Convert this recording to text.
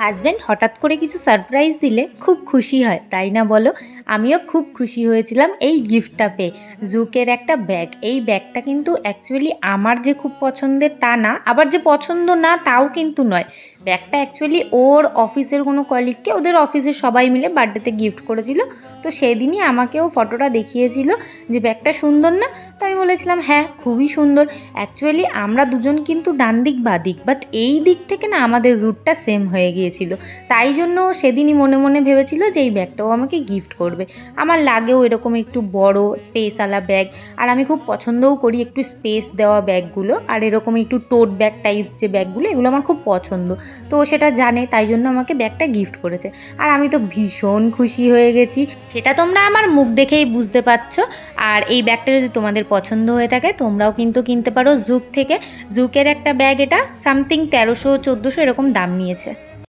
Husband হঠাৎ করে কিছু সারপ্রাইজ দিলে খুব খুশি হয়, তাই না বলো? আমিও খুব খুশি হয়েছিলাম এই গিফটটা পেয়ে। জুকের একটা ব্যাগ। এই ব্যাগটা কিন্তু অ্যাকচুয়ালি আমার যে খুব পছন্দের তা না, আবার যে পছন্দ না তাও কিন্তু নয়। ব্যাগটা অ্যাকচুয়ালি ওর অফিসের কোনো কলিগকে ওদের অফিসের সবাই মিলে বার্থডেতে গিফট করেছিল। তো সেদিনই আমাকেও ফটোটা দেখিয়েছিল যে ব্যাগটা সুন্দর না। তো আমি বলেছিলাম হ্যাঁ খুবই সুন্দর। অ্যাকচুয়ালি আমরা দুজন কিন্তু ডান দিক বাঁ দিক, বাট এই দিক থেকে না আমাদের রুটটা সেম হয়ে গিয়েছিল। তাই জন্য সেদিনই মনে মনে ভেবেছিল যে এই ব্যাগটাও আমাকে গিফট করবে। আমার লাগেও এরকম একটু বড় স্পেসওয়ালা ব্যাগ, আর আমি খুব পছন্দও করি একটু স্পেস দেওয়া ব্যাগগুলো, আর এরকম একটু টোট ব্যাগ টাইপস যে ব্যাগগুলো, এগুলো আমার খুব পছন্দ। তো ও সেটা জানে, তাই জন্য আমাকে ব্যাগটা গিফট করেছে। আর আমি তো ভীষণ খুশি হয়ে গেছি, সেটা তোমরা আমার মুখ দেখেই বুঝতে পারছো। আর এই ব্যাগটা যদি তোমাদের পছন্দ হয়ে থাকে তোমরাও কিন্তু কিনতে পারো জুক থেকে। জুকের একটা ব্যাগ, এটা সামথিং 1300-1400 এরকম দাম নিয়েছে।